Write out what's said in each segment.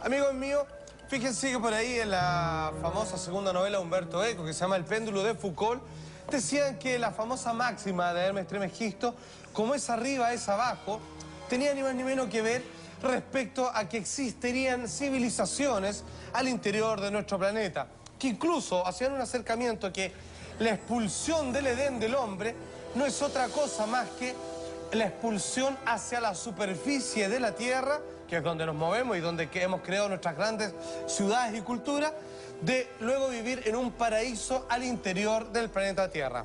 Amigos míos, fíjense que por ahí en la famosa segunda novela de Humberto Eco, que se llama El péndulo de Foucault, decían que la famosa máxima de Hermes Trismegisto, como es arriba, es abajo, tenía ni más ni menos que ver respecto a que existirían civilizaciones al interior de nuestro planeta, que incluso hacían un acercamiento que la expulsión del Edén del hombre no es otra cosa más que la expulsión hacia la superficie de la Tierra, que es donde nos movemos y donde hemos creado nuestras grandes ciudades y culturas, de luego vivir en un paraíso al interior del planeta Tierra.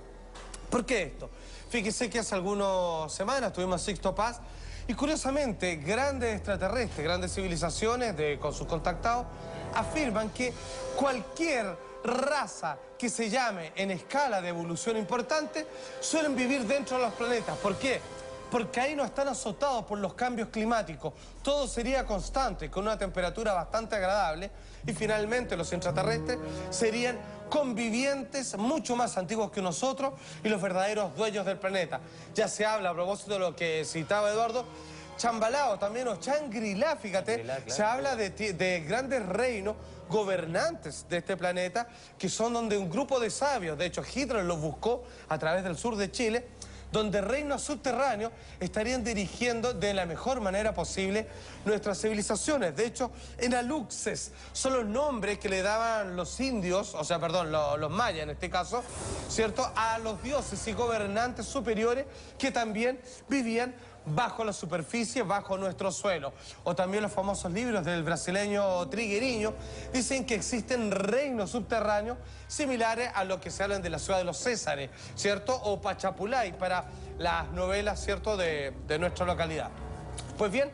¿Por qué esto? Fíjese que hace algunas semanas tuvimos Sixto Paz y curiosamente grandes extraterrestres, grandes civilizaciones con sus contactados afirman que cualquier raza que se llame en escala de evolución importante suelen vivir dentro de los planetas. ¿Por qué? Porque ahí no están azotados por los cambios climáticos. Todo sería constante, con una temperatura bastante agradable. Y finalmente los extraterrestres serían convivientes mucho más antiguos que nosotros y los verdaderos dueños del planeta. Ya se habla, a propósito de lo que citaba Eduardo, Chambalao también, o Shangri-La, fíjate, claro. Se habla de grandes reinos gobernantes de este planeta, que son donde un grupo de sabios, de hecho Hitler los buscó a través del sur de Chile, donde reinos subterráneos estarían dirigiendo de la mejor manera posible nuestras civilizaciones. De hecho, Enaluxes son los nombres que le daban los indios, o sea, perdón, los mayas en este caso, ¿cierto?, a los dioses y gobernantes superiores que también vivían bajo la superficie, bajo nuestro suelo. O también los famosos libros del brasileño Triguerinho dicen que existen reinos subterráneos similares a lo que se hablan de la ciudad de los Césares, ¿cierto? O Pachapulay para las novelas, ¿cierto?, de nuestra localidad. Pues bien,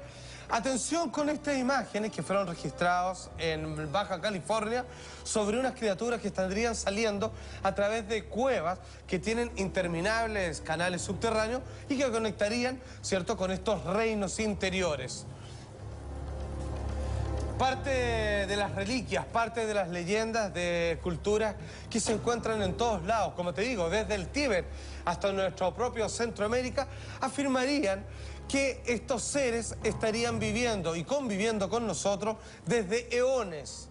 atención con estas imágenes que fueron registradas en Baja California sobre unas criaturas que estarían saliendo a través de cuevas que tienen interminables canales subterráneos y que conectarían, ¿cierto?, con estos reinos interiores. Parte de las reliquias, parte de las leyendas de culturas que se encuentran en todos lados, como te digo, desde el Tíbet hasta nuestro propio Centroamérica, afirmarían que estos seres estarían viviendo y conviviendo con nosotros desde eones.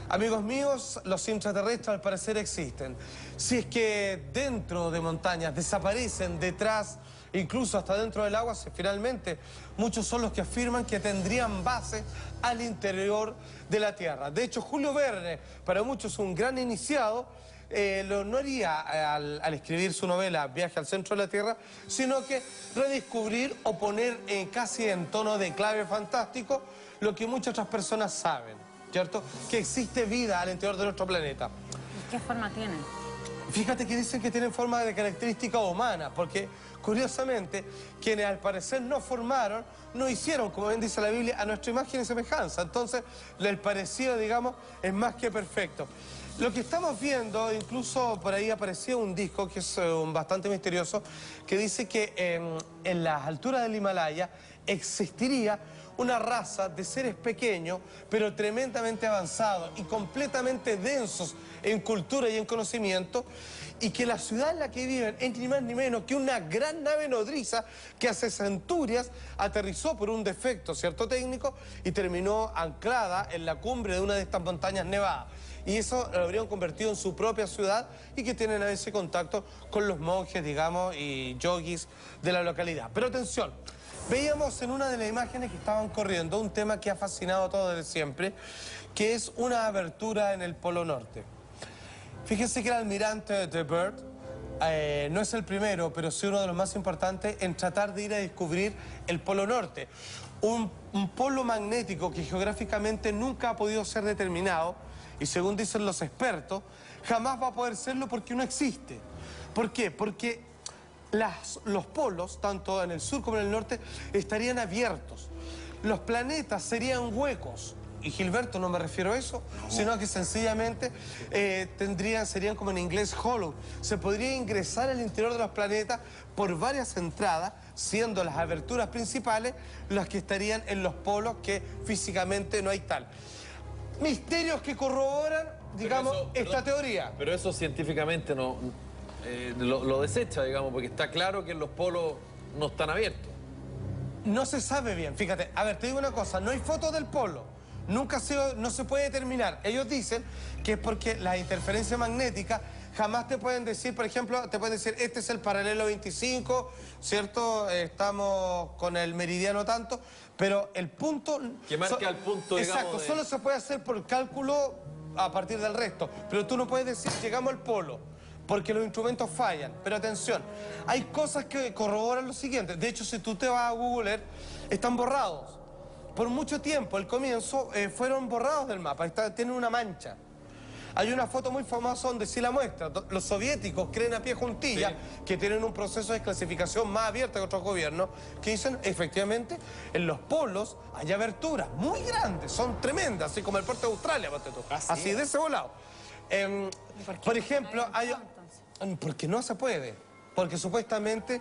Amigos míos, los intraterrestres al parecer existen. Si es que dentro de montañas desaparecen detrás, incluso hasta dentro del agua, finalmente muchos son los que afirman que tendrían base al interior de la Tierra. De hecho, Julio Verne, para muchos un gran iniciado, no haría al escribir su novela Viaje al centro de la Tierra, sino que redescubrir o poner casi en tono de clave fantástico lo que muchas otras personas saben, ¿cierto? Que existe vida al interior de nuestro planeta. ¿Y qué forma tienen? Fíjate que dicen que tienen forma de característica humana, porque curiosamente quienes al parecer no formaron, no hicieron, como bien dice la Biblia, a nuestra imagen y semejanza. Entonces, el parecido, digamos, es más que perfecto. Lo que estamos viendo, incluso por ahí aparecía un disco que es bastante misterioso, que dice que en las alturas del Himalaya existiría una raza de seres pequeños, pero tremendamente avanzados y completamente densos en cultura y en conocimiento, y que la ciudad en la que viven es ni más ni menos que una gran nave nodriza que hace centurias aterrizó por un defecto, ¿cierto?, técnico, y terminó anclada en la cumbre de una de estas montañas nevadas. Y eso lo habrían convertido en su propia ciudad y que tienen a ese contacto con los monjes, digamos, y yogis de la localidad. Pero atención, veíamos en una de las imágenes que estaban corriendo un tema que ha fascinado a todos desde siempre, que es una abertura en el Polo Norte. Fíjense que el almirante de Byrd no es el primero, pero sí uno de los más importantes en tratar de ir a descubrir el Polo Norte. Un polo magnético que geográficamente nunca ha podido ser determinado y, según dicen los expertos, jamás va a poder serlo porque no existe. ¿Por qué? Porque los polos, tanto en el sur como en el norte, estarían abiertos. Los planetas serían huecos. Y Gilberto, no me refiero a eso, sino que sencillamente serían como en inglés hollow. Se podría ingresar al interior de los planetas por varias entradas, siendo las aberturas principales las que estarían en los polos que físicamente no hay tal. Misterios que corroboran, digamos, esta teoría. Pero eso científicamente no lo desecha, digamos, porque está claro que los polos no están abiertos. No se sabe bien, fíjate. A ver, te digo una cosa, no hay fotos del polo. no se puede determinar. Ellos dicen que es porque las interferencias magnéticas jamás te pueden decir, por ejemplo, te pueden decir, este es el paralelo 25, ¿cierto? Estamos con el meridiano tanto, pero el punto... Que marca el punto, exacto, digamos, solo se puede hacer por cálculo a partir del resto, pero tú no puedes decir, llegamos al polo, porque los instrumentos fallan. Pero atención, hay cosas que corroboran lo siguiente. De hecho, si tú te vas a Google Earth, están borrados. Por mucho tiempo, al comienzo, fueron borrados del mapa, tienen una mancha. Hay una foto muy famosa donde sí la muestra. Los soviéticos creen a pie juntilla que tienen un proceso de desclasificación más abierto que otros gobiernos, que dicen, efectivamente, en los polos hay aberturas muy grandes, son tremendas, así como el puerto de Australia, así de ese volado. Por ejemplo, porque no se puede. Porque supuestamente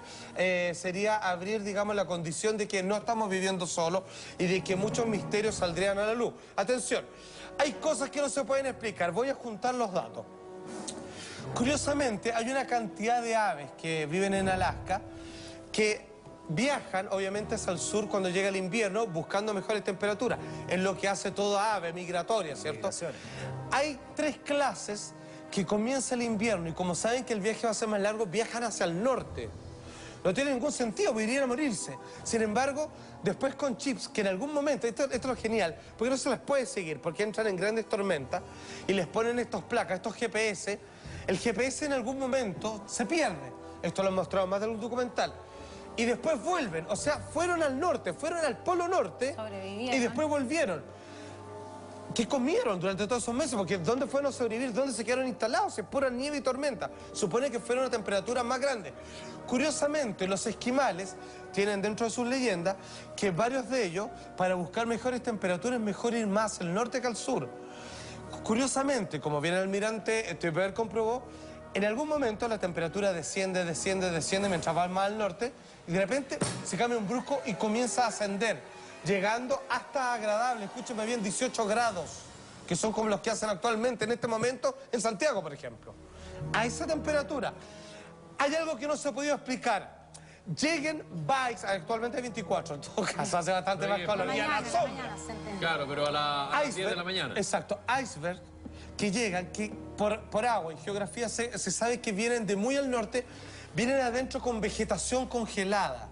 sería abrir, digamos, la condición de que no estamos viviendo solos y de que muchos misterios saldrían a la luz. Atención, hay cosas que no se pueden explicar. Voy a juntar los datos. Curiosamente, hay una cantidad de aves que viven en Alaska que viajan, obviamente, hacia el sur cuando llega el invierno buscando mejores temperaturas. Es lo que hace toda ave migratoria, ¿cierto? Hay 3 clases que comienza el invierno y como saben que el viaje va a ser más largo, viajan hacia el norte. No tiene ningún sentido, porque irían a morirse. Sin embargo, después con chips, que en algún momento, esto es lo genial, porque no se les puede seguir, porque entran en grandes tormentas y les ponen estas placas, estos GPS. El GPS en algún momento se pierde. Esto lo han mostrado más de un documental. Y después vuelven, o sea, fueron al norte, fueron al polo norte y después volvieron. ¿Qué comieron durante todos esos meses? Porque ¿dónde fueron a sobrevivir? ¿Dónde se quedaron instalados? Es pura nieve y tormenta. Supone que fueron a temperaturas más grandes. Curiosamente, los esquimales tienen dentro de sus leyendas que varios de ellos, para buscar mejores temperaturas, es mejor ir más al norte que al sur. Curiosamente, como bien el almirante Tepper comprobó, en algún momento la temperatura desciende mientras va más al norte y de repente se cambia un brusco y comienza a ascender, llegando hasta agradable, escúcheme bien, 18 grados, que son como los que hacen actualmente en este momento en Santiago, por ejemplo. A esa temperatura. Hay algo que no se ha podido explicar. Lleguen bikes, actualmente hay 24, en todo caso hace bastante más calor. Claro, pero a las 10 de la mañana. Exacto, iceberg que llegan, que por agua y geografía se sabe que vienen de muy al norte, vienen adentro con vegetación congelada.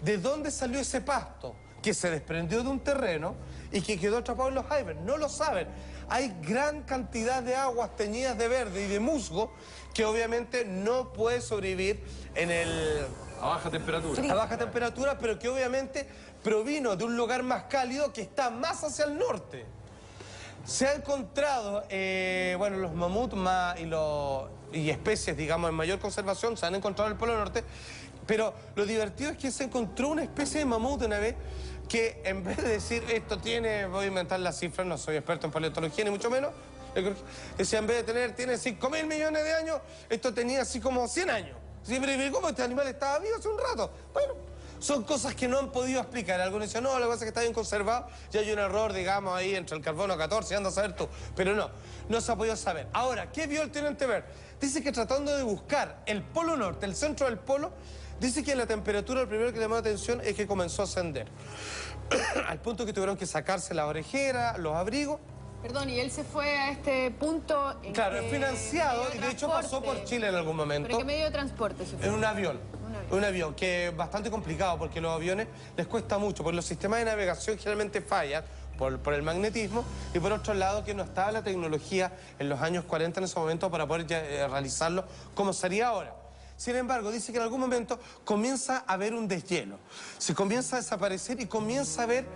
¿De dónde salió ese pasto? Que se desprendió de un terreno y que quedó atrapado en los icebergs. No lo saben. Hay gran cantidad de aguas teñidas de verde y de musgo que obviamente no puede sobrevivir en el... A baja temperatura. A baja temperatura, pero que obviamente provino de un lugar más cálido que está más hacia el norte. Se ha encontrado, bueno, los mamuts y especies, digamos, en mayor conservación se han encontrado en el Polo Norte, pero lo divertido es que se encontró una especie de mamut una vez que en vez de decir esto tiene, voy a inventar las cifras, no soy experto en paleontología ni mucho menos, decía en vez de tiene 5.000 millones de años, esto tenía así como 100 años. Sí, pero ¿cómo este animal estaba vivo hace un rato? Bueno, son cosas que no han podido explicar. Algunos dicen, no, la cosa es que está bien conservado y hay un error, digamos, ahí entre el carbono 14, anda a saber tú. Pero no se ha podido saber. Ahora, ¿qué vio el teniente Byrd? Dice que tratando de buscar el polo norte, el centro del polo, dice que la temperatura, lo primero que le llamó la atención es que comenzó a ascender. Al punto que tuvieron que sacarse la orejera, los abrigos. Perdón, y él se fue a este punto... Claro, es financiado y de hecho pasó por Chile en algún momento. ¿Pero qué medio de transporte se fue? En un avión. Un avión que es bastante complicado porque los aviones les cuesta mucho, porque los sistemas de navegación generalmente fallan por el magnetismo y por otro lado que no estaba la tecnología en los años 40 en ese momento para poder realizarlo como sería ahora. Sin embargo, dice que en algún momento comienza a haber un deshielo, se comienza a desaparecer y comienza a haber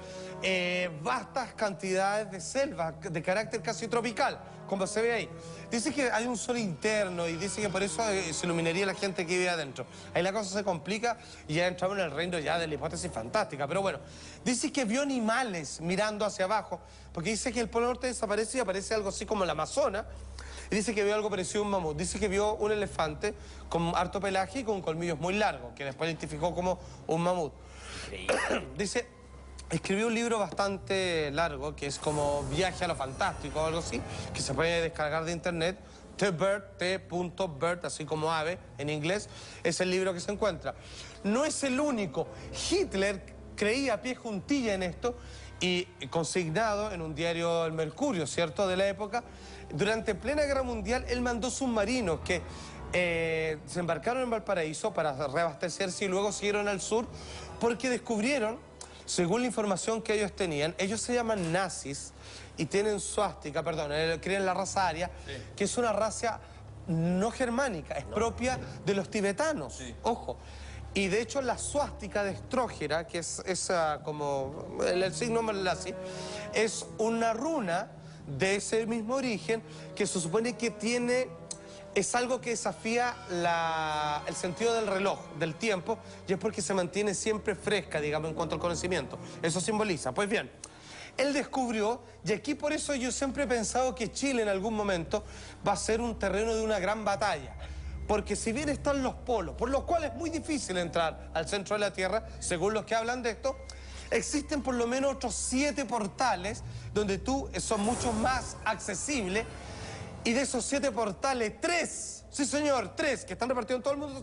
vastas cantidades de selva de carácter casi tropical, como se ve ahí. Dice que hay un sol interno y dice que por eso se iluminaría la gente que vive adentro. Ahí la cosa se complica y ya entramos en el reino ya de la hipótesis fantástica. Pero bueno, dice que vio animales mirando hacia abajo, porque dice que el Polo Norte desaparece y aparece algo así como el Amazonas. Y dice que vio algo parecido a un mamut. Dice que vio un elefante con harto pelaje y con colmillos muy largos, que después identificó como un mamut. Dice, escribió un libro bastante largo, que es como Viaje a lo Fantástico o algo así, que se puede descargar de internet. T.Bird, así como ave en inglés, es el libro que se encuentra. No es el único. Hitler creía a pie juntilla en esto y consignado en un diario El Mercurio, ¿cierto?, de la época. Durante plena Guerra Mundial, él mandó submarinos que se embarcaron en Valparaíso para reabastecerse y luego siguieron al sur porque descubrieron, según la información que ellos tenían, ellos se llaman nazis y tienen suástica, perdón, creen la raza aria, que es una raza no germánica, es propia de los tibetanos, ojo. Y de hecho la suástica de Estrógera, que es esa como el signo nazi, es una runa de ese mismo origen que se supone que tiene, es algo que desafía el sentido del reloj, del tiempo, y es porque se mantiene siempre fresca, digamos, en cuanto al conocimiento. Eso simboliza. Pues bien, él descubrió, y aquí por eso yo siempre he pensado que Chile en algún momento va a ser un terreno de una gran batalla. Porque si bien están los polos, por los cuales es muy difícil entrar al centro de la Tierra, según los que hablan de esto, existen por lo menos otros 7 portales donde son mucho más accesibles. Y de esos 7 portales, 3, sí señor, 3, que están repartidos en todo el mundo,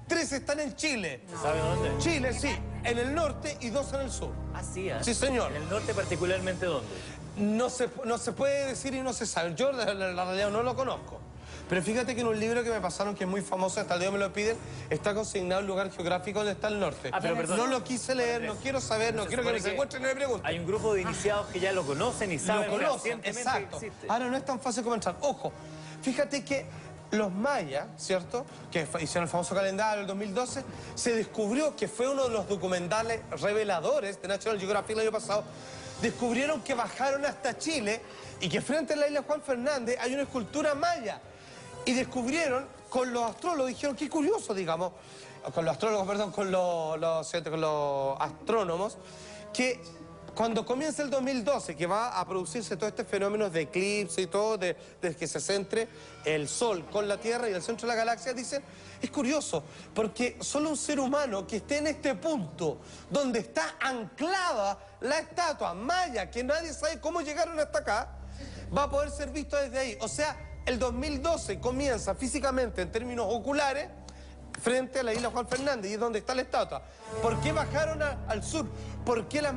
3 están en Chile. ¿Sabe dónde? Chile, sí, en el norte y 2 en el sur. Ah, sí, ¿eh? Sí, señor. ¿En el norte particularmente dónde? No se puede decir y no se sabe. Yo la realidad no lo conozco. Pero fíjate que en un libro que me pasaron que es muy famoso, hasta el día me lo piden, está consignado el lugar geográfico donde está el norte. Ah, pero perdón. No lo quise leer, no quiero saber, no quiero que me secuestren ni me pregunten. Hay un grupo de iniciados que ya lo conocen y saben Lo conocen, recientemente exacto. que existe. Ahora no es tan fácil como entrar. Ojo, fíjate que los mayas, ¿cierto?, que hicieron el famoso calendario del 2012, se descubrió que fue uno de los documentales reveladores de National Geographic el año pasado. Descubrieron que bajaron hasta Chile y que frente a la isla Juan Fernández hay una escultura maya. Y descubrieron, con los astrólogos, dijeron, qué curioso, digamos, con los astrólogos, perdón, con los astrónomos, que cuando comienza el 2012, que va a producirse todo este fenómeno de eclipse y todo, de que se centre el Sol con la Tierra y el centro de la galaxia, dicen, es curioso, porque solo un ser humano que esté en este punto, donde está anclada la estatua maya, que nadie sabe cómo llegaron hasta acá, va a poder ser visto desde ahí. O sea, el 2012 comienza físicamente en términos oculares frente a la isla Juan Fernández, y es donde está la estatua. ¿Por qué bajaron al sur? ¿Por qué las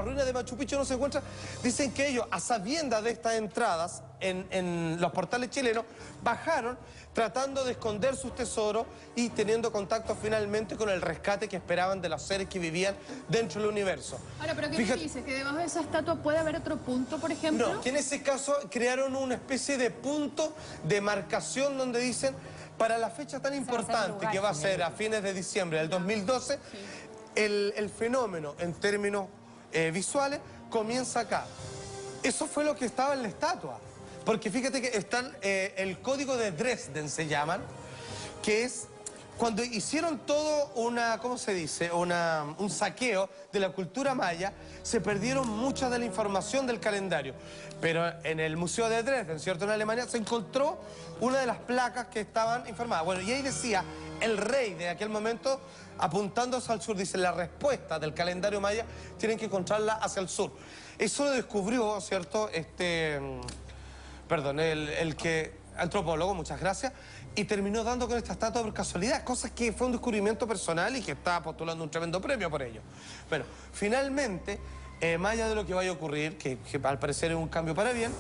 ruinas de Machu Picchu no se encuentran? Dicen que ellos, a sabiendas de estas entradas en los portales chilenos, bajaron tratando de esconder sus tesoros y teniendo contacto finalmente con el rescate que esperaban de los seres que vivían dentro del universo. Ahora, ¿pero qué me dices? ¿Que debajo de esa estatua puede haber otro punto, por ejemplo? No, que en ese caso crearon una especie de punto de marcación donde dicen, para la fecha tan importante que va a ser a fines de diciembre del 2012, el fenómeno en términos visuales comienza acá. Eso fue lo que estaba en la estatua. Porque fíjate que están el código de Dresden, se llaman, que es cuando hicieron todo ¿cómo se dice? Un saqueo de la cultura maya, se perdieron mucha de la información del calendario. Pero en el Museo de Dresden, ¿cierto?, en Alemania, se encontró una de las placas que estaban informadas. Bueno, y ahí decía, el rey de aquel momento, apuntándose al sur, dice, la respuesta del calendario maya tienen que encontrarla hacia el sur. Eso lo descubrió, ¿cierto?, el antropólogo, muchas gracias, y terminó dando con esta estatua por casualidad, cosas que fue un descubrimiento personal y que está postulando un tremendo premio por ello. Bueno, finalmente, más allá de lo que vaya a ocurrir, que al parecer es un cambio para bien,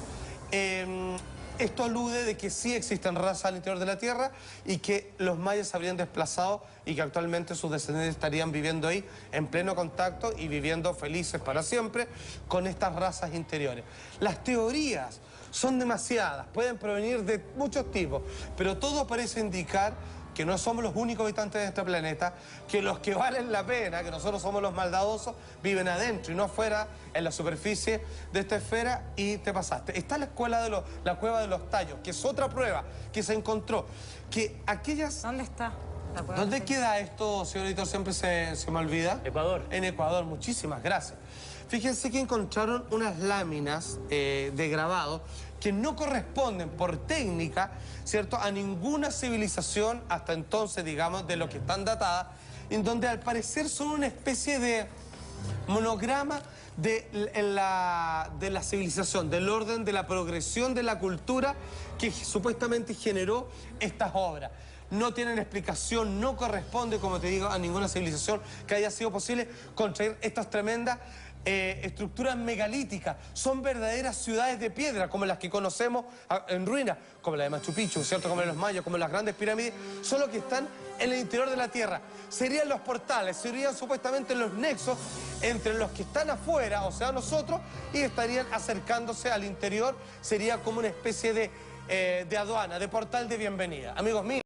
esto alude de que sí existen razas al interior de la Tierra y que los mayas se habrían desplazado y que actualmente sus descendientes estarían viviendo ahí en pleno contacto y viviendo felices para siempre con estas razas interiores. Las teorías son demasiadas, pueden provenir de muchos tipos, pero todo parece indicar que no somos los únicos habitantes de este planeta, que los que valen la pena, que nosotros somos los maldadosos, viven adentro y no afuera, en la superficie de esta esfera, y te pasaste. Está la cueva de los tallos, que es otra prueba que se encontró, que aquellas... ¿Dónde está la cueva? ¿Dónde queda esto, señor editor? Siempre se me olvida. Ecuador. En Ecuador, muchísimas gracias. Fíjense que encontraron unas láminas de grabado que no corresponden por técnica, ¿cierto?, a ninguna civilización hasta entonces, digamos, de lo que están datadas, en donde al parecer son una especie de monograma de la civilización, del orden, de la progresión de la cultura que supuestamente generó estas obras. No tienen explicación, no corresponde, como te digo, a ninguna civilización que haya sido posible construir estas tremendas estructuras megalíticas, son verdaderas ciudades de piedra, como las que conocemos en ruinas, como la de Machu Picchu, ¿cierto? Como la de los mayas, como las grandes pirámides, solo que están en el interior de la Tierra. Serían los portales, serían supuestamente los nexos entre los que están afuera, o sea, nosotros, y estarían acercándose al interior. Sería como una especie de aduana, de portal de bienvenida. Amigos míos.